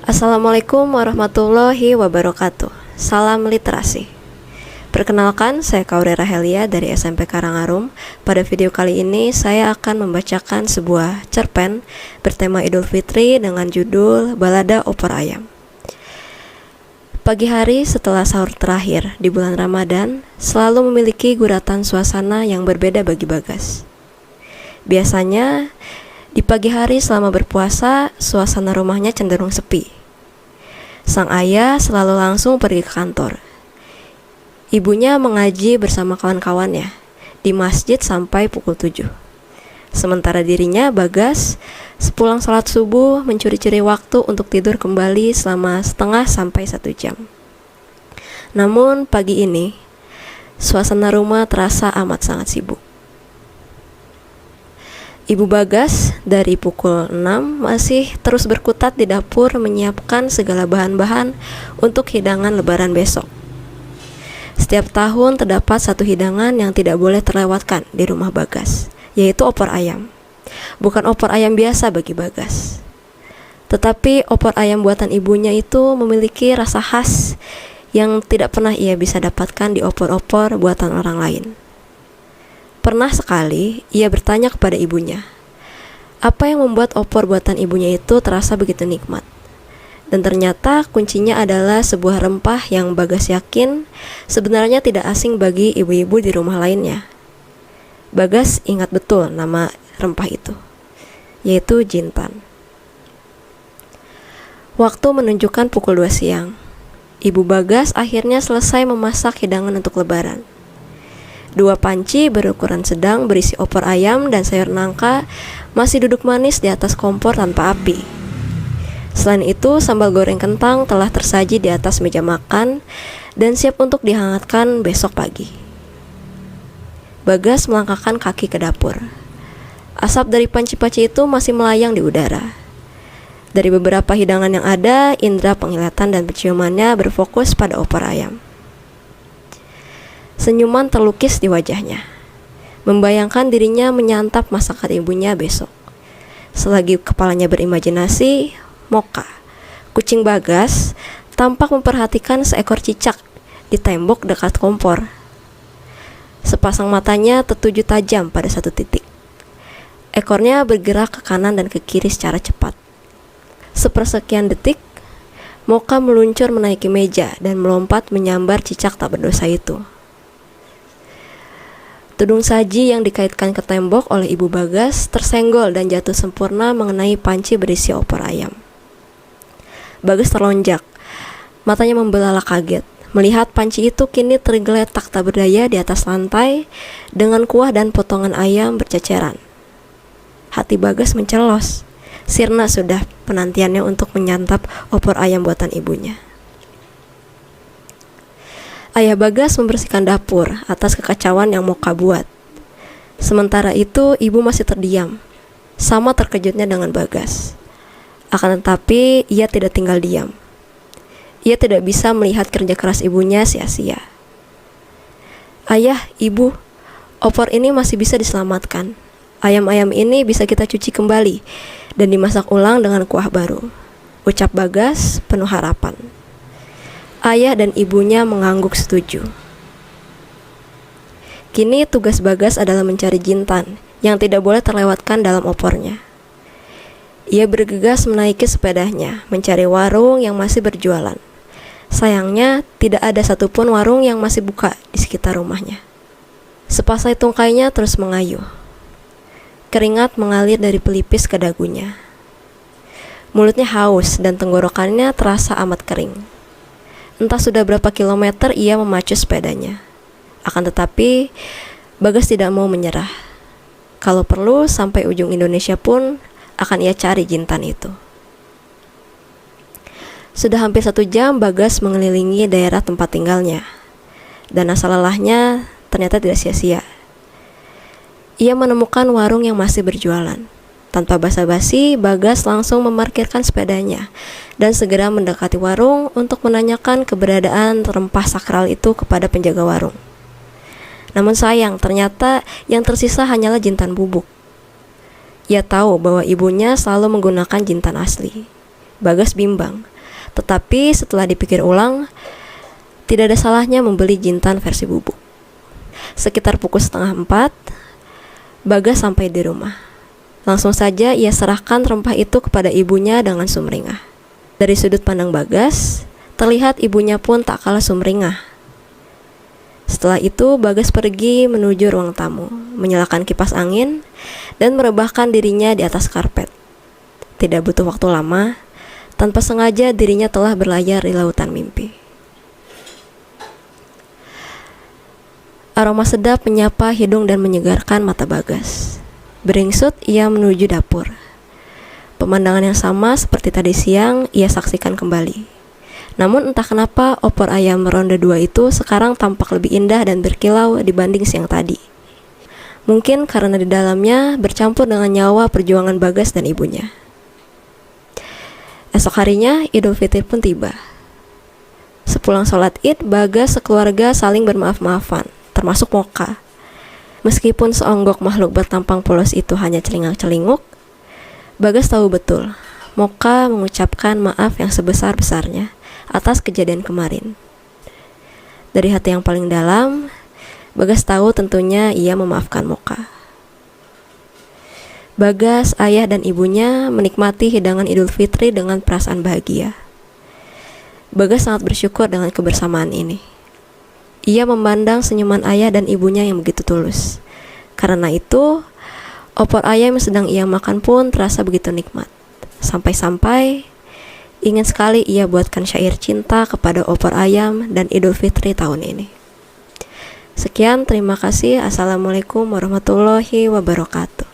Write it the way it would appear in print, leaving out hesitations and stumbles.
Assalamualaikum warahmatullahi wabarakatuh. Salam literasi. Perkenalkan, saya Kaurera Helia dari SMP Karangarum. Pada video kali ini saya akan membacakan sebuah cerpen bertema Idul Fitri dengan judul Balada Opor Ayam. Pagi hari setelah sahur terakhir di bulan Ramadan selalu memiliki guratan suasana yang berbeda bagi Bagas. Biasanya di pagi hari selama berpuasa, suasana rumahnya cenderung sepi. Sang ayah selalu langsung pergi ke kantor. Ibunya mengaji bersama kawan-kawannya di masjid sampai pukul 7. Sementara dirinya, Bagas, sepulang sholat subuh mencuri-curi waktu untuk tidur kembali selama setengah sampai 1 jam. Namun pagi ini, suasana rumah terasa amat sangat sibuk. Ibu Bagas dari pukul 6 masih terus berkutat di dapur menyiapkan segala bahan-bahan untuk hidangan lebaran besok. Setiap tahun terdapat satu hidangan yang tidak boleh terlewatkan di rumah Bagas, yaitu opor ayam. Bukan opor ayam biasa bagi Bagas, tetapi opor ayam buatan ibunya itu memiliki rasa khas yang tidak pernah ia bisa dapatkan di opor-opor buatan orang lain. Pernah sekali ia bertanya kepada ibunya, apa yang membuat opor buatan ibunya itu terasa begitu nikmat. Dan ternyata kuncinya adalah sebuah rempah yang Bagas yakin sebenarnya tidak asing bagi ibu-ibu di rumah lainnya. Bagas ingat betul nama rempah itu, yaitu jintan. Waktu menunjukkan pukul 2 siang. Ibu Bagas akhirnya selesai memasak hidangan untuk lebaran. 2 panci berukuran sedang berisi opor ayam dan sayur nangka masih duduk manis di atas kompor tanpa api. Selain itu, sambal goreng kentang telah tersaji di atas meja makan dan siap untuk dihangatkan besok pagi. Bagas melangkahkan kaki ke dapur. Asap dari panci-panci itu masih melayang di udara. Dari beberapa hidangan yang ada, indera penglihatan dan penciumannya berfokus pada opor ayam. Senyuman terlukis di wajahnya, membayangkan dirinya menyantap masakan ibunya besok. Selagi kepalanya berimajinasi, Moka, kucing Bagas, tampak memperhatikan seekor cicak di tembok dekat kompor. Sepasang matanya tertuju tajam pada satu titik. Ekornya bergerak ke kanan dan ke kiri secara cepat. Sepersekian detik, Moka meluncur menaiki meja dan melompat menyambar cicak tak berdosa itu. Tudung saji yang dikaitkan ke tembok oleh ibu Bagas tersenggol dan jatuh sempurna mengenai panci berisi opor ayam. Bagas terlonjak, matanya membelalak kaget melihat panci itu kini tergeletak tak berdaya di atas lantai dengan kuah dan potongan ayam berceceran. Hati Bagas mencelos, sirna sudah penantiannya untuk menyantap opor ayam buatan ibunya. Ayah Bagas membersihkan dapur atas kekacauan yang Moka buat. Sementara itu, ibu masih terdiam, sama terkejutnya dengan Bagas. Akan tetapi, ia tidak tinggal diam. Ia tidak bisa melihat kerja keras ibunya sia-sia. Ayah, ibu, opor ini masih bisa diselamatkan. Ayam-ayam ini bisa kita cuci kembali dan dimasak ulang dengan kuah baru, ucap Bagas penuh harapan. Ayah dan ibunya mengangguk setuju. Kini tugas Bagas adalah mencari jintan yang tidak boleh terlewatkan dalam opornya. Ia bergegas menaiki sepedanya, mencari warung yang masih berjualan. Sayangnya, tidak ada satupun warung yang masih buka di sekitar rumahnya. Sepasai tungkainya terus mengayuh. Keringat mengalir dari pelipis ke dagunya. Mulutnya haus dan tenggorokannya terasa amat kering. Entah sudah berapa kilometer ia memacu sepedanya. Akan tetapi, Bagas tidak mau menyerah. Kalau perlu, sampai ujung Indonesia pun akan ia cari jintan itu. Sudah hampir 1 jam Bagas mengelilingi daerah tempat tinggalnya. Dan asa lelahnya ternyata tidak sia-sia. Ia menemukan warung yang masih berjualan. Tanpa basa-basi, Bagas langsung memarkirkan sepedanya dan segera mendekati warung untuk menanyakan keberadaan rempah sakral itu kepada penjaga warung. Namun sayang, ternyata yang tersisa hanyalah jintan bubuk. Ia tahu bahwa ibunya selalu menggunakan jintan asli. Bagas bimbang, Tetapi setelah dipikir ulang, tidak ada salahnya membeli jintan versi bubuk. Sekitar pukul 3:30, Bagas sampai di rumah. Langsung saja ia serahkan rempah itu kepada ibunya dengan sumringah. Dari sudut pandang Bagas, terlihat ibunya pun tak kalah sumringah. Setelah itu, Bagas pergi menuju ruang tamu, menyalakan kipas angin, dan merebahkan dirinya di atas karpet. Tidak butuh waktu lama, tanpa sengaja dirinya telah berlayar di lautan mimpi. Aroma sedap menyapa hidung dan menyegarkan mata Bagas. Beringsut ia menuju dapur. Pemandangan yang sama seperti tadi siang ia saksikan kembali. Namun entah kenapa opor ayam ronde 2 itu sekarang tampak lebih indah dan berkilau dibanding siang tadi. Mungkin karena di dalamnya bercampur dengan nyawa perjuangan Bagas dan ibunya. Esok harinya Idul Fitri pun tiba. Sepulang sholat Id, Bagas sekeluarga saling bermaaf-maafan, termasuk Mocha. Meskipun seonggok makhluk bertampang polos itu hanya celingak-celinguk, Bagas tahu betul Mocha mengucapkan maaf yang sebesar-besarnya atas kejadian kemarin. Dari hati yang paling dalam, Bagas tahu tentunya ia memaafkan Mocha. Bagas, ayah dan ibunya menikmati hidangan Idul Fitri dengan perasaan bahagia. Bagas sangat bersyukur dengan kebersamaan ini. Ia memandang senyuman ayah dan ibunya yang begitu tulus. Karena itu, opor ayam yang sedang ia makan pun terasa begitu nikmat. Sampai-sampai ingin sekali ia buatkan syair cinta kepada opor ayam dan Idul Fitri tahun ini. Sekian, terima kasih. Assalamualaikum warahmatullahi wabarakatuh.